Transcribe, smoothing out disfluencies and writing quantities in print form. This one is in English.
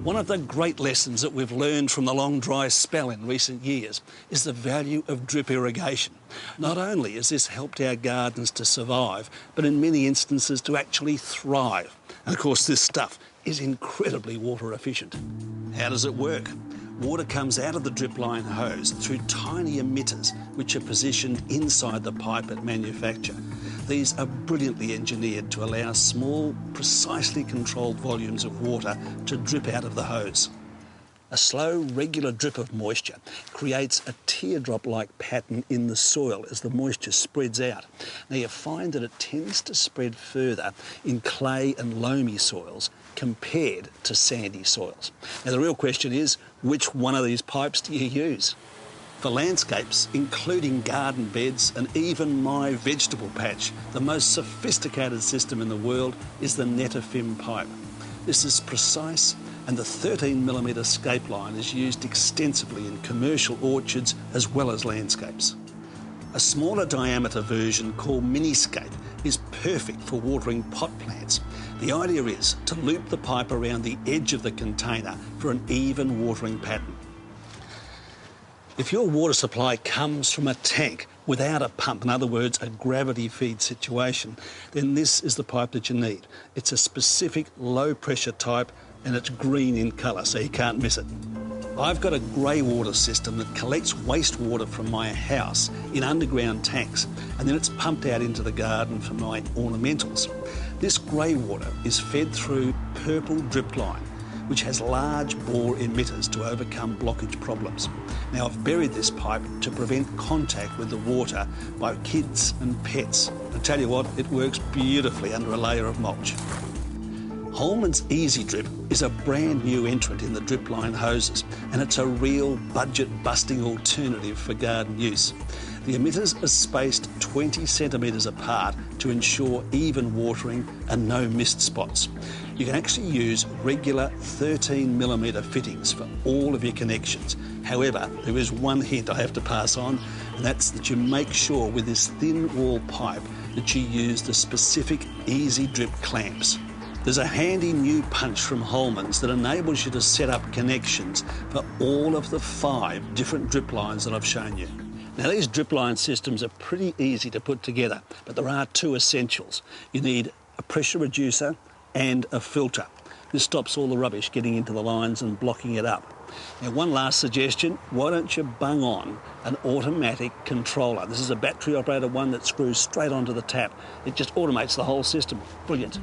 One of the great lessons that we've learned from the long dry spell in recent years is the value of drip irrigation. Not only has this helped our gardens to survive, but in many instances to actually thrive. And of course this stuff is incredibly water efficient. How does it work? Water comes out of the drip line hose through tiny emitters which are positioned inside the pipe at manufacture. These are brilliantly engineered to allow small, precisely controlled volumes of water to drip out of the hose. A slow, regular drip of moisture creates a teardrop-like pattern in the soil as the moisture spreads out. Now you find that it tends to spread further in clay and loamy soils compared to sandy soils. Now the real question is, which one of these pipes do you use? For landscapes, including garden beds and even my vegetable patch, the most sophisticated system in the world is the Netafim pipe. This is precise, and the 13mm scape line is used extensively in commercial orchards as well as landscapes. A smaller diameter version called Minisscape is perfect for watering pot plants. The idea is to loop the pipe around the edge of the container for an even watering pattern. If your water supply comes from a tank without a pump, in other words, a gravity feed situation, then this is the pipe that you need. It's a specific low pressure type and it's green in colour, so you can't miss it. I've got a grey water system that collects wastewater from my house in underground tanks, and then it's pumped out into the garden for my ornamentals. This grey water is fed through purple drip line, which has large bore emitters to overcome blockage problems. Now I've buried this pipe to prevent contact with the water by kids and pets. I tell you what, it works beautifully under a layer of mulch. Holmans Easy Drip is a brand new entrant in the drip line hoses, and it's a real budget-busting alternative for garden use. The emitters are spaced 20 centimetres apart to ensure even watering and no missed spots. You can actually use regular 13mm fittings for all of your connections. However, there is one hint I have to pass on, and that's that you make sure with this thin wall pipe that you use the specific Easy Drip clamps. There's a handy new punch from Holmans that enables you to set up connections for all of the 5 different drip lines that I've shown you. Now these drip line systems are pretty easy to put together, but there are 2 essentials. You need a pressure reducer and a filter. This stops all the rubbish getting into the lines and blocking it up. Now one last suggestion, why don't you bung on an automatic controller? This is a battery operated one that screws straight onto the tap. It just automates the whole system. Brilliant.